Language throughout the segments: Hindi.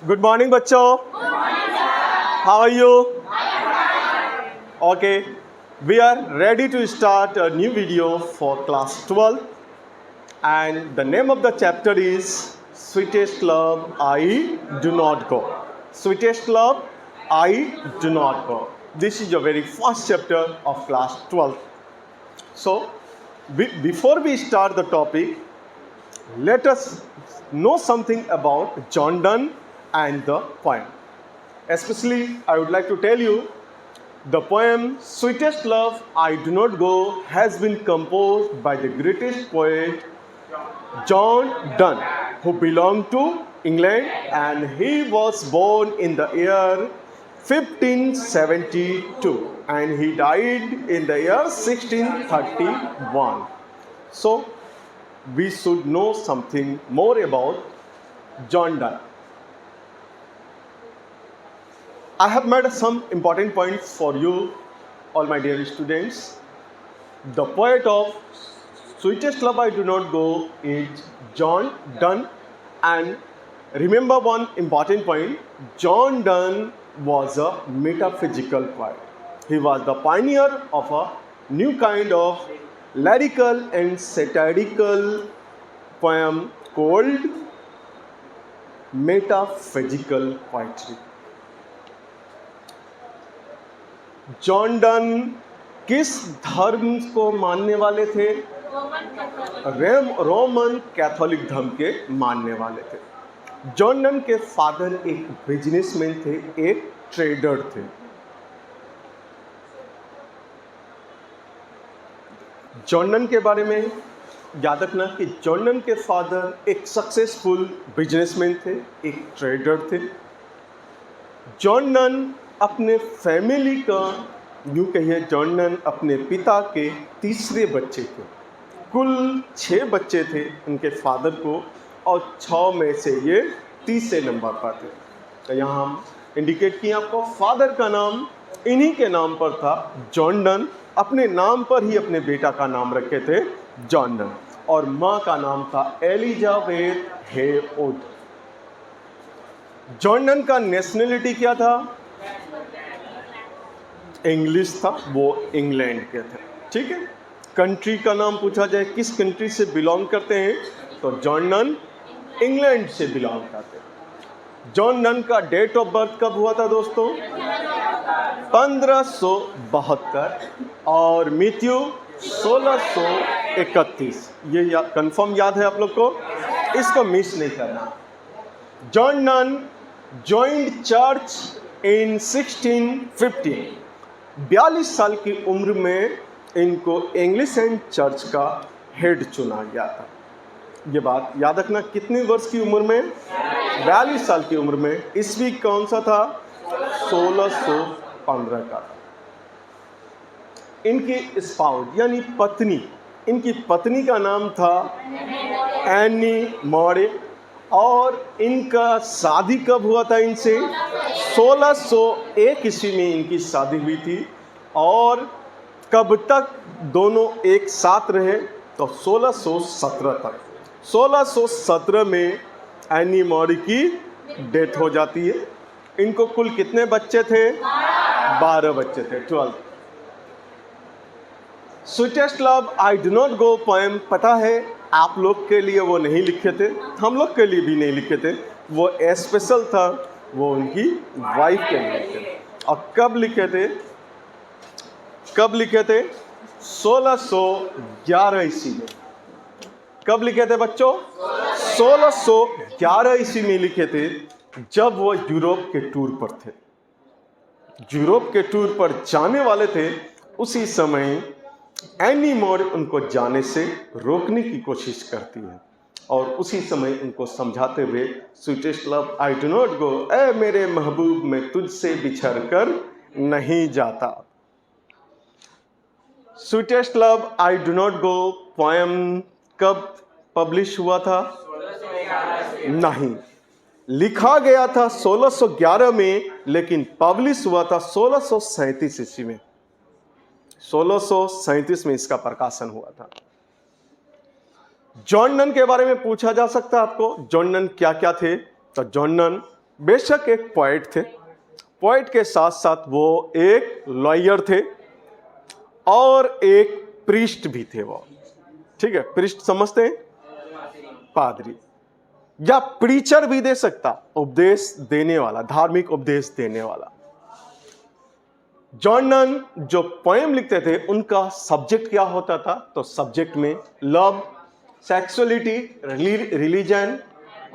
Good morning, बच्चों. How are you? Okay, we are ready to start a new video for class 12, and the name of the chapter is Sweetest Love I Do Not Go. Sweetest Love I Do Not Go. This is your very first chapter of class 12. So, before we start the topic, let us know something about John Donne and the poem. Especially, I would like to tell you the poem Sweetest Love I Do Not Go has been composed by the greatest poet John Donne, who belonged to England, and he was born in the year 1572 and he died in the year 1631. So, we should know something more about John Donne. I have made some important points for you, all my dear students. The poet of Sweetest Love I Do Not Go is John Donne, and remember one important point: John Donne was a metaphysical poet. He was the pioneer of a new kind of lyrical and satirical poem called metaphysical poetry. John Donne किस धर्म को मानने वाले थे? रोमन कैथोलिक धर्म के मानने वाले थे. जॉन डन के फादर एक बिजनेसमैन थे, एक ट्रेडर थे. जॉन डन के बारे में याद रखना कि जॉन डन के फादर एक सक्सेसफुल बिजनेसमैन थे, एक ट्रेडर थे. जॉन डन अपने फैमिली का, यूँ कहिए जॉन डन अपने पिता के तीसरे बच्चे थे. कुल 6 बच्चे थे उनके फादर को, और 6 में से ये तीसरे नंबर पर थे. तो यहाँ हम इंडिकेट किए आपको, फादर का नाम इन्हीं के नाम पर था, जॉन डन. अपने नाम पर ही अपने बेटा का नाम रखे थे जॉन डन, और माँ का नाम था एलिजाबेथ हेवुड. जॉन डन का नेशनलिटी क्या था? इंग्लिश था, वो इंग्लैंड के थे. ठीक है. कंट्री का नाम पूछा जाए किस कंट्री से बिलोंग करते हैं, तो जॉन डन इंग्लैंड से बिलोंग करते हैं. जॉन डन का डेट ऑफ बर्थ कब हुआ था दोस्तों? 1572, और मृत्यु 1631. ये कंफर्म याद है आप लोग को, इसको मिस नहीं करना. जॉन डन जॉइंड चर्च इन 1650. 42 साल की उम्र में इनको एंग्लिकन चर्च का हेड चुना गया था. ये बात याद रखना. कितने वर्ष की उम्र में? 42 साल की उम्र में. ईस्वी कौन सा था? 1615 का. इनकी स्पाउस यानी पत्नी, इनकी पत्नी का नाम था एनी मॉरे, और इनका शादी कब हुआ था इनसे? 1601 ईस्वी में इनकी शादी हुई थी. और कब तक दोनों एक साथ रहे? तो 1617 तक. 1617 में एनी मॉरी की डेथ हो जाती है. इनको कुल कितने बच्चे थे? 12 बच्चे थे, 12. Sweetest love I do not go poem, पता है आप लोग के लिए वो नहीं लिखे थे, हम लोग के लिए भी नहीं लिखे थे. वो स्पेशल था, वो उनकी वाइफ के लिए लिखे. और कब लिखे थे? कब लिखे थे? 1611 ईस्वी में. कब लिखे थे बच्चों? 1611 ईस्वी में लिखे थे, जब वो यूरोप के टूर पर थे. यूरोप के टूर पर जाने वाले थे. उसी समय एनी मोर उनको जाने से रोकने की कोशिश करती है, और उसी समय उनको समझाते हुए sweetest love I do not go, ए मेरे महबूब मैं तुझसे बिछड़ कर नहीं जाता. Sweetest love I do not go poem कब पब्लिश हुआ था? नहीं, लिखा गया था 1611 में, लेकिन पब्लिश हुआ था 1637 ईस्वी में. 1637 में इसका प्रकाशन हुआ था. जॉन डन के बारे में पूछा जा सकता है आपको, जॉन डन क्या क्या थे? तो जॉन डन बेशक एक पोएट थे, पोएट के साथ साथ वो एक लॉयर थे और एक प्रीस्ट भी थे वो। ठीक है, प्रीस्ट समझते हैं, पादरी या प्रीचर भी दे सकता, उपदेश देने वाला, धार्मिक उपदेश देने वाला। जॉन नन जो पोएम लिखते थे उनका सब्जेक्ट क्या होता था? तो सब्जेक्ट में लव, सेक्सुअलिटी, रिलीजन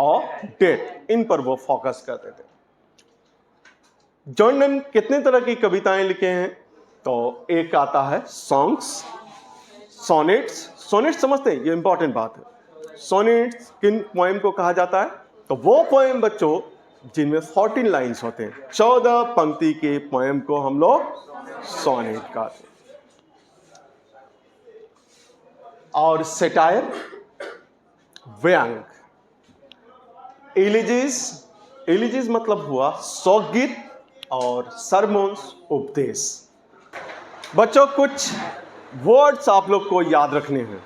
और डेथ, इन पर वो फोकस करते थे। जॉन नन कितने तरह की कविताएं लिखे हैं? तो एक आता है सॉन्ग्स, सोनेट्स। सोनेट्स समझते हैं, ये इंपॉर्टेंट बात है। सोनेट्स किन पोएम को कहा जाता है? तो वो पोएम बच्चों जिनमें 14 लाइन्स होते हैं, 14 पंक्ति के पोएम को हम लोग सोनेट कहते हैं। और सेटायर, व्यंग, एलिजीज, एलिजीज मतलब हुआ शोकगीत, और सरमोन्स, उपदेश। बच्चों कुछ वर्ड्स आप लोग को याद रखने हैं,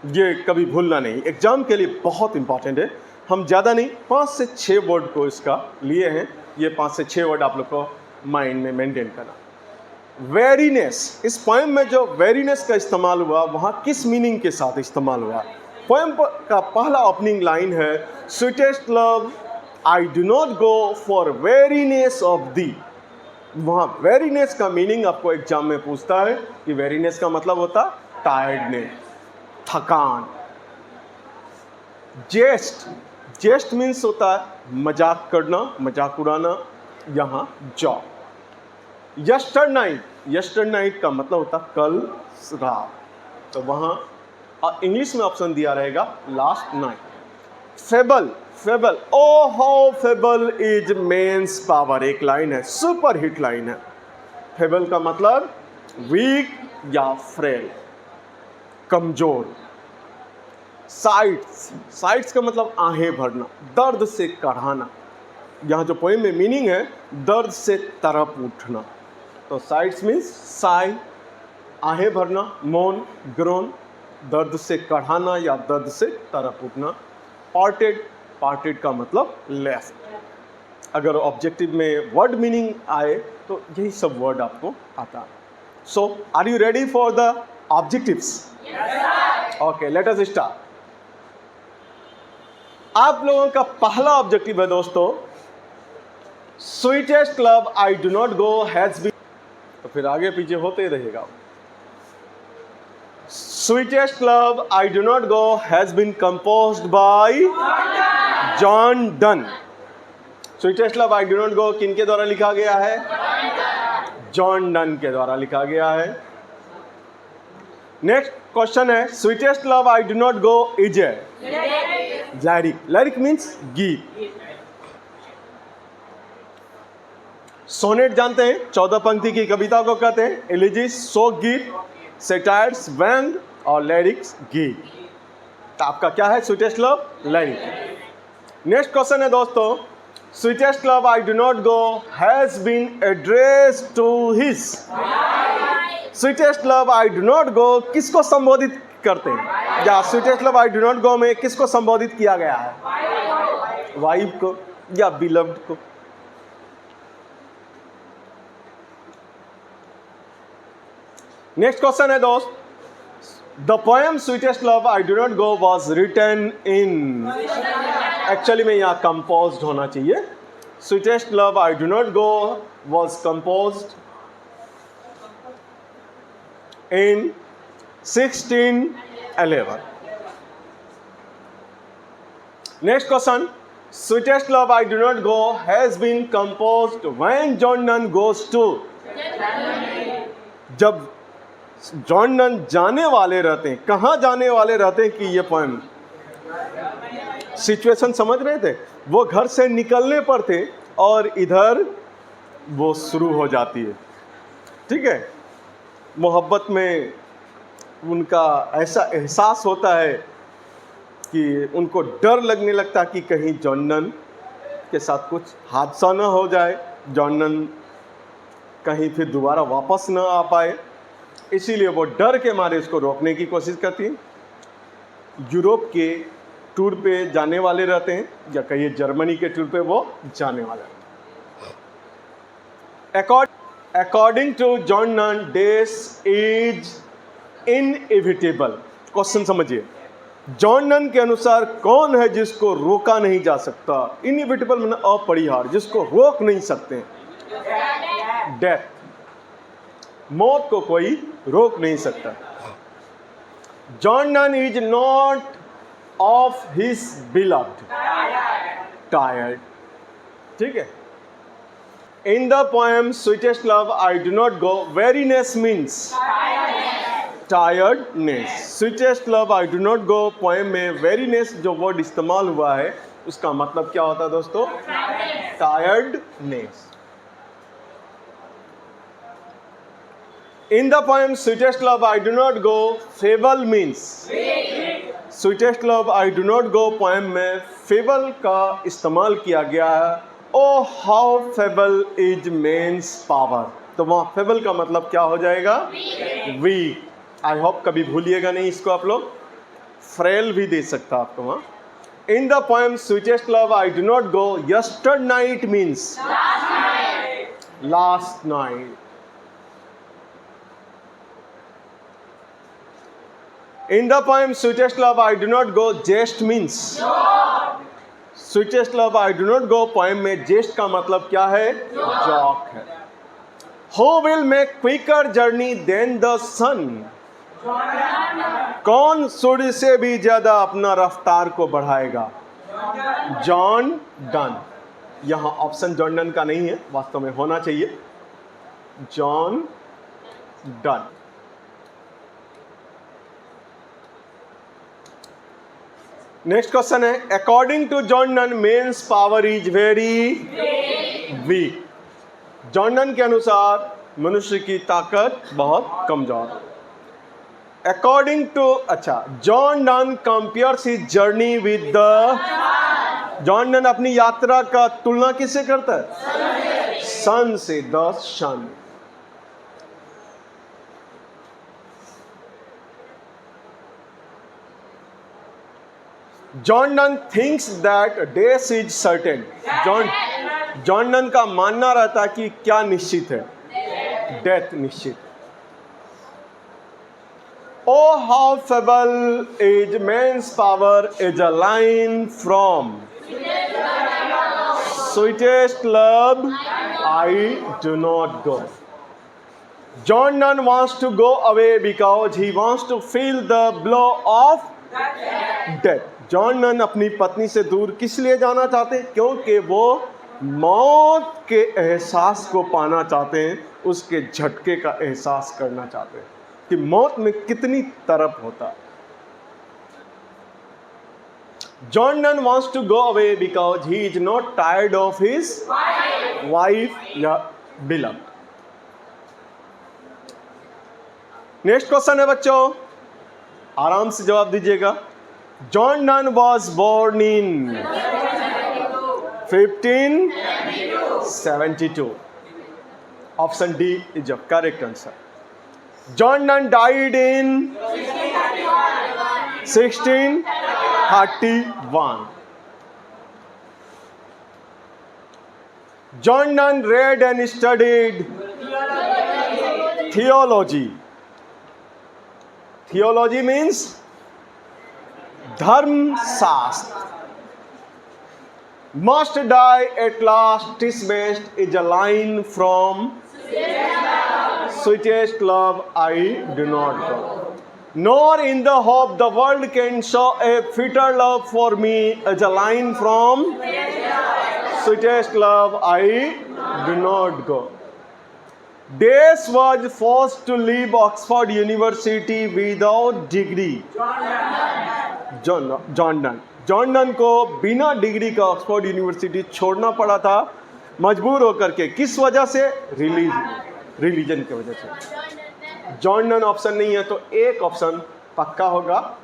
ये कभी भूलना नहीं, एग्जाम के लिए बहुत इंपॉर्टेंट है। हम ज़्यादा नहीं, 5 से 6 वर्ड को इसका लिए हैं, ये 5 से 6 वर्ड आप लोग को माइंड में मेंटेन करना। वेरीनेस, इस पोएम में जो वेरीनेस का इस्तेमाल हुआ वहाँ किस मीनिंग के साथ इस्तेमाल हुआ? पोएम का पहला ओपनिंग लाइन है, sweetest love I do not go for weariness of the. वहाँ वेरीनेस का मीनिंग आपको एग्जाम में पूछता है कि वेरीनेस का मतलब होता टायर्डनेस, थकान। जेस्ट, जेस्ट मीन्स होता है मजाक करना, मजाक उड़ाना, यहाँ joke. Yesternight, yesternight का मतलब होता कल रात, तो वहाँ इंग्लिश में ऑप्शन दिया रहेगा last night. Feeble, feeble, oh how feeble is man's power, एक लाइन है, सुपर हिट लाइन है। फेबल का मतलब वीक या फ्रेल, कमजोर। साइट्स, साइट्स का मतलब आहें भरना, दर्द से कढ़ाना। यहाँ जो पोएम में मीनिंग है दर्द से तरप उठना, तो साइट्स मीन्स साई, आहें भरना, मौन, ग्रोन, दर्द से कढ़ाना या दर्द से तरप उठना। पार्टेड, पार्टेड का मतलब लेफ्ट। अगर ऑब्जेक्टिव में वर्ड मीनिंग आए तो यही सब वर्ड आपको आता है। So are you ready for the objectives? Okay, let us start. आप लोगों का पहला ऑब्जेक्टिव है दोस्तों, sweetest club I do not go has been, तो फिर आगे पीछे होते ही रहेगा। Sweetest Love I Do Not Go has been composed by John Donne. Sweetest Love I Do Not Go किनके द्वारा लिखा गया है? जॉन डन के द्वारा लिखा गया है। नेक्स्ट क्वेश्चन है, Sweetest Love I Do Not Go is a lyric. Lyric means गीत। सोनेट जानते हैं, 14 पंक्ति की कविता को कहते हैं। एलिजी शोक गीत, सेटायर्स व्यंग, और लिरिक्स गीत। तो आपका क्या है? Sweetest love, lyric. Next question है दोस्तों, sweetest love I do not go has been addressed to his. Sweetest love I do not go किसको संबोधित करते हैं? या sweetest love I do not go में किसको संबोधित किया गया है? वाइफ को या बिलव्ड को? नेक्स्ट क्वेश्चन है दोस्त, the poem sweetest love I do not go was written in, actually में यहाँ कंपोज्ड होना चाहिए। Sweetest love I do not go was composed in 1611। Next question, sweetest love I do not go has been composed when John Donne goes to, जब जॉन नन जाने वाले रहते हैं। कहाँ जाने वाले रहते हैं कि ये पोएम, सिचुएशन समझ रहे थे? वो घर से निकलने पर थे और इधर वो शुरू हो जाती है। ठीक है, मोहब्बत में उनका ऐसा एहसास होता है कि उनको डर लगने लगता कि कहीं जॉन नन के साथ कुछ हादसा ना हो जाए, जॉन नन कहीं फिर दोबारा वापस ना आ पाए, इसीलिए वो डर के मारे इसको रोकने की कोशिश करती हैं। यूरोप के टूर पे जाने वाले रहते हैं, या कहिए जर्मनी के टूर पे वो जाने वाले रहते हैं। According to John Donne, death is inevitable. Question समझिए, जॉन नन के अनुसार कौन है जिसको रोका नहीं जा सकता? इनएविटेबल मतलब अपरिहार्य, जिसको रोक नहीं सकते। डेथ, मौत को कोई रोक नहीं सकता। John Donne is not of his beloved tired. ठीक है। In the poem sweetest love I do not go, weariness means tiredness. Sweetest love I do not go poem में वेरीनेस जो वर्ड इस्तेमाल हुआ है उसका मतलब क्या होता है दोस्तों? Tiredness. In the poem Sweetest Love I Do Not Go, feeble means sweetest love I do not go poem में फेबल का इस्तेमाल किया गया है। O how feeble is man's power, तो वहाँ फेबल का मतलब क्या हो जाएगा? वीक। आई होप कभी भूलिएगा नहीं इसको, आप लोग फ्रेल भी दे सकता आपको वहाँ। इन the poem sweetest love I do not go, यस्टर night means last night. In the poem Sweetest Love I Do Not Go, jest means Sweetest Love I Do Not Go poem में jest का मतलब क्या है? Joke है। Who will make quicker journey than the sun? कौन सूर्य से भी ज्यादा अपना रफ्तार को बढ़ाएगा? John Donne. यहाँ ऑप्शन जॉन डन का नहीं है, वास्तव में होना चाहिए जॉन डन। नेक्स्ट क्वेश्चन है, according to John Donne man's power is very weak. John Donne के अनुसार मनुष्य की ताकत बहुत कमजोर। अकॉर्डिंग टू, अच्छा, John Donne compares his journey with the, John Donne अपनी यात्रा का तुलना किससे करता है? सन से, the sun. John Donne thinks that death is certain. John none का मानना रहता है कि क्या निश्चित है? डेथ निश्चित। O how feeble is man's power is a line from sweetest love I do not go. John Donne wants to go away because he wants to feel the blow of death। John Donne अपनी पत्नी से दूर किस लिए जाना चाहते हैं? क्योंकि वो मौत के एहसास को पाना चाहते हैं, उसके झटके का एहसास करना चाहते हैं कि मौत में कितनी तड़प होता है। John Donne wants to go away because he is not tired of his wife या beloved। नेक्स्ट क्वेश्चन है बच्चों, आराम से जवाब दीजिएगा। John Donne was born in 1572। Option D is the correct answer. John Donne died in 1631। John Nunn read and studied theology. Theology means धर्म शास्त्र। Must die at last, 'tis best is a line from Sweetest Love I Do Not Go. Nor in the hope the world can show a fitter love for me is a line from Sweetest Love I Do Not Go. Dace was forced to leave Oxford University without degree. John Donne को बिना डिग्री का ऑक्सफोर्ड यूनिवर्सिटी छोड़ना पड़ा था, मजबूर होकर के। किस वजह से? रिलीजन की वजह से। जॉन नन ऑप्शन नहीं है तो एक ऑप्शन पक्का होगा,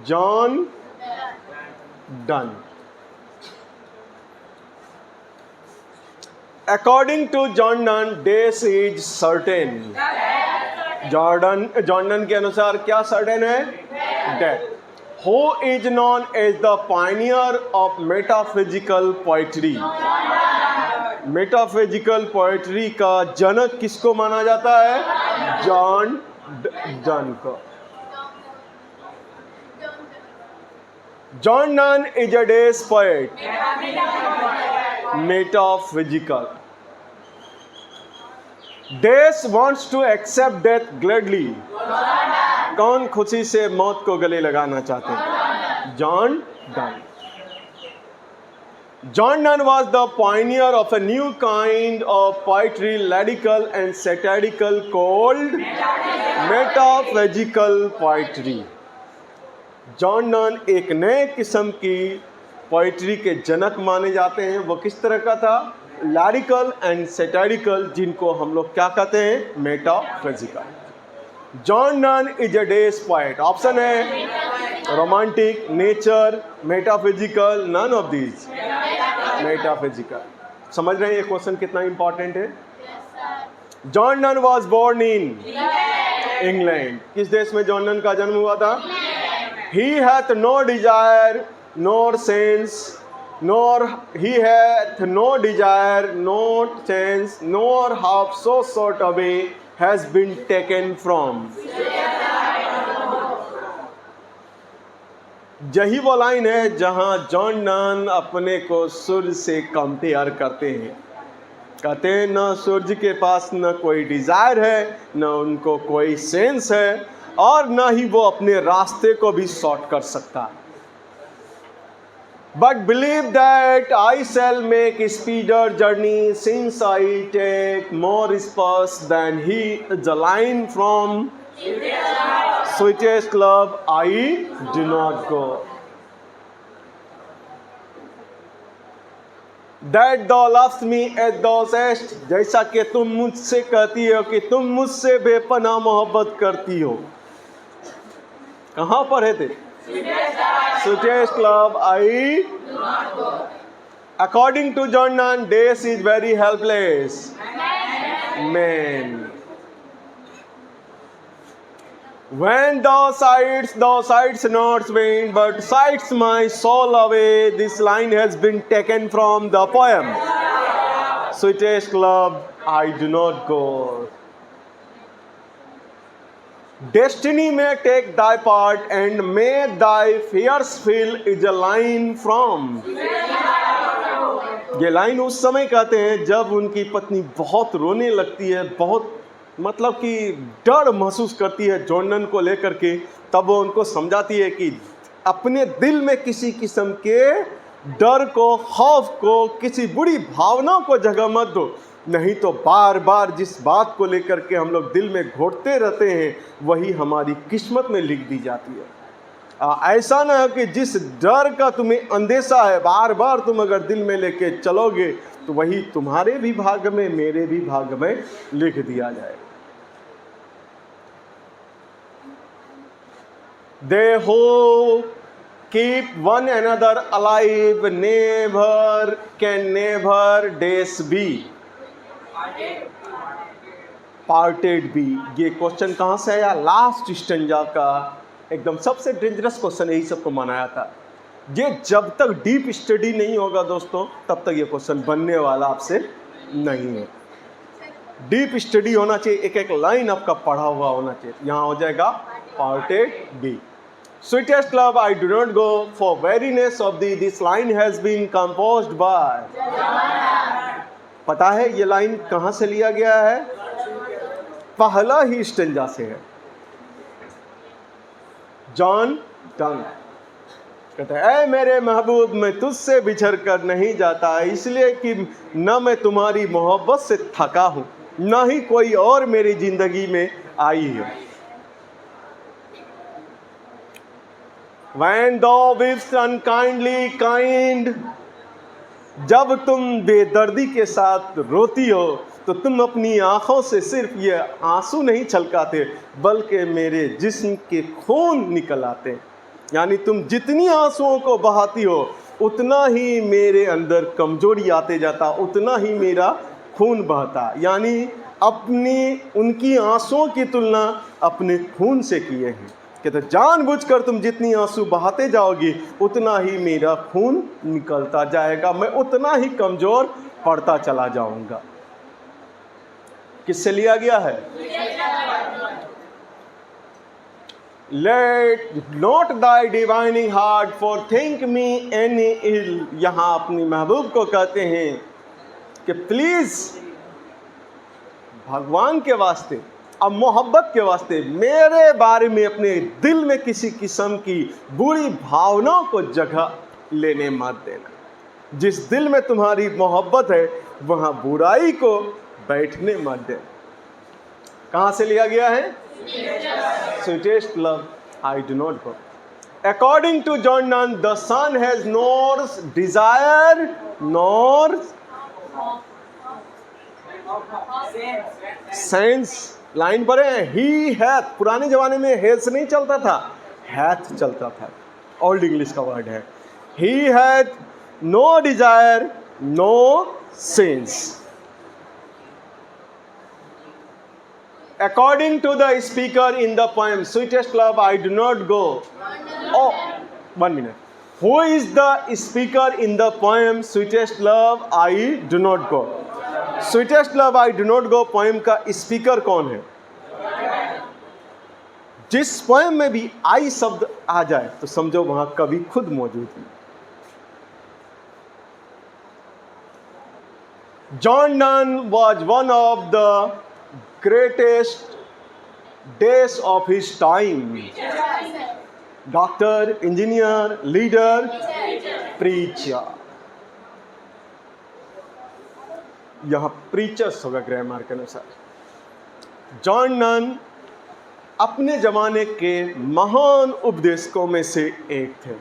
John Donne. According to John Donne death is certain. John Donne के अनुसार क्या सर्टेन है? Death. Who is known as the pioneer of metaphysical poetry? Metaphysical poetry का जनक किसको माना जाता है? जॉन डन को। John Donne is a days poet, metaphysical. This wants to accept death gladly. कौन खुशी से मौत को गले लगाना चाहते हैं? John Donne. John Donne was the pioneer of a new kind of poetry, lyrical and satirical, called metaphysical poetry. John Donne एक नए किस्म की पोइट्री के जनक माने जाते हैं। वो किस तरह का था? लैरिकल एंड सैटारिकल, जिनको हम लोग क्या कहते हैं? Metaphysical. John Donne is a days poet. Option है romantic, nature, metaphysical, none of these. Metaphysical. समझ रहे हैं ये क्वेश्चन कितना इंपॉर्टेंट है? John Donne was born in England. किस देश में जॉन डन का जन्म हुआ था? He hath no desire nor sense, nor he hath no desire, nor sense, nor half so sort away has been taken from. यही वो लाइन है जहां जॉन डन अपने को सूर्य से कंपेयर करते हैं। कहते हैं न सूर्य के पास न कोई डिजायर है, न उनको कोई सेंस है, और न ही वो अपने रास्ते को भी सॉर्ट कर सकता। But believe that I shall make speeder journey, since I take more spurs than he. The line from Sweetest Love I do not go. That thou lovest me as thou sayest, जैसा कि तुम मुझसे कहती हो कि तुम मुझसे बेपनाह मोहब्बत करती हो। कहाँ पर है थे? Sweetest love I do not go. According to John Donne, Dace is very helpless man. When thou sights not vain, but sights my soul away. This line has been taken from the poem Sweetest Love I do not go. Destiny may take thy part, and may thy fears fill, is a line from. ये लाइन उस समय कहते हैं जब उनकी पत्नी बहुत रोने लगती है, बहुत मतलब कि डर महसूस करती है जॉन डन को लेकर के। तब वो उनको समझाती है कि अपने दिल में किसी किस्म के डर को, खौफ को, किसी बुरी भावना को जगह मत दो, नहीं तो बार बार जिस बात को लेकर के हम लोग दिल में घोटते रहते हैं वही हमारी किस्मत में लिख दी जाती है। ऐसा ना हो कि जिस डर का तुम्हें अंदेशा है बार बार तुम अगर दिल में लेके चलोगे तो वही तुम्हारे भी भाग्य में, मेरे भी भाग्य में लिख दिया जाए। They who keep one another alive never can never days be parted be। ये क्वेश्चन कहाँ से आया? लास्ट स्टेंजा का एकदम सबसे डेंजरस क्वेश्चन यही सबको मनाया था। ये जब तक डीप स्टडी नहीं होगा दोस्तों तब तक ये क्वेश्चन बनने वाला आपसे नहीं है। डीप स्टडी होना चाहिए, एक एक लाइन आपका पढ़ा हुआ होना चाहिए। यहाँ हो जाएगा parted be। Sweetest love I do not go, for weariness of thee this line has been composed by। पता है ये लाइन कहाँ से लिया गया है? पहला ही स्टेंजा से है। जॉन डन कहता है, ऐ मेरे महबूब मैं तुझसे बिछड़ कर नहीं जाता, इसलिए कि न मैं तुम्हारी मोहब्बत से थका हूँ, न ही कोई और मेरी जिंदगी में आई है। When thou weepst unkindly kind, जब तुम बेदर्दी के साथ रोती हो तो तुम अपनी आंखों से सिर्फ ये आंसू नहीं छलकाते बल्कि मेरे जिस्म के खून निकल आते। यानी तुम जितनी आंसुओं को बहाती हो उतना ही मेरे अंदर कमजोरी आते जाता, उतना ही मेरा खून बहता। यानी अपनी उनकी आंसुओं की तुलना अपने खून से किए हैं। कि तो जानबूझकर तुम जितनी आंसू बहाते जाओगी उतना ही मेरा खून निकलता जाएगा, मैं उतना ही कमजोर पड़ता चला जाऊंगा। किससे लिया गया है? Let not thy divining heart forethink me any ill. यहां अपनी महबूब को कहते हैं कि प्लीज भगवान के वास्ते, अब मोहब्बत के वास्ते मेरे बारे में अपने दिल में किसी किस्म की बुरी भावनाओं को जगह लेने मत देना। जिस दिल में तुम्हारी मोहब्बत है वहां बुराई को बैठने मत देना। कहां से लिया गया है? Sweetest love I do not go. According to John Nunn, the Son has nor desire nor sense. Line पर है, he hath। पुराने जमाने में हैथ नहीं चलता था, hath चलता था, ओल्ड इंग्लिश का वर्ड है। He hath no desire, no sense. According to the speaker in the poem, Sweetest love I do not go. Oh, 1 minute. Who is the speaker in the poem Sweetest love I do not go? Sweetest love I do not go poem का स्पीकर कौन है? जिस पोएम में भी आई शब्द आ जाए तो समझो वहां कवि खुद मौजूद है। John Nunn was one of the greatest days of his time. Doctor, engineer, leader, preacher. यहाँ preachers होगा ग्रामर के अनुसार। जॉन नन अपने जमाने के महान उपदेशकों में से एक थे।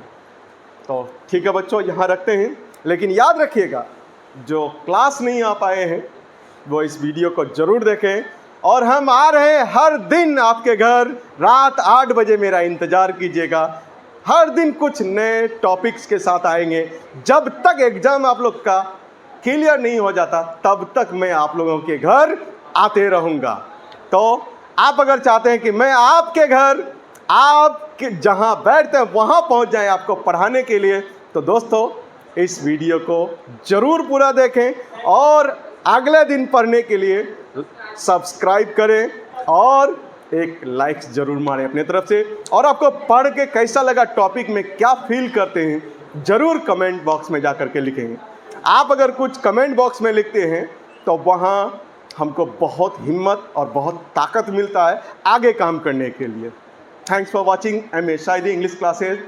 तो ठीक है बच्चों, यहाँ रखते हैं, लेकिन याद रखिएगा जो क्लास नहीं आ पाए हैं वो इस वीडियो को जरूर देखें। और हम आ रहे हैं हर दिन आपके घर, रात 8 बजे मेरा इंतज़ार कीजिएगा। हर दिन कुछ नए टॉपिक्स के साथ आएंगे। जब तक एग्ज़ाम आप लोग का क्लियर नहीं हो जाता तब तक मैं आप लोगों के घर आते रहूँगा। तो आप अगर चाहते हैं कि मैं आपके घर, आप जहाँ बैठते हैं वहाँ पहुँच जाएं आपको पढ़ाने के लिए, तो दोस्तों इस वीडियो को ज़रूर पूरा देखें और अगले दिन पढ़ने के लिए सब्सक्राइब करें और एक लाइक ज़रूर मारें अपने तरफ से। और आपको पढ़ के कैसा लगा, टॉपिक में क्या फील करते हैं, ज़रूर कमेंट बॉक्स में जा कर के लिखेंगे। आप अगर कुछ कमेंट बॉक्स में लिखते हैं तो वहाँ हमको बहुत हिम्मत और बहुत ताकत मिलता है आगे काम करने के लिए। Thanks for watching M A Shaydi English classes.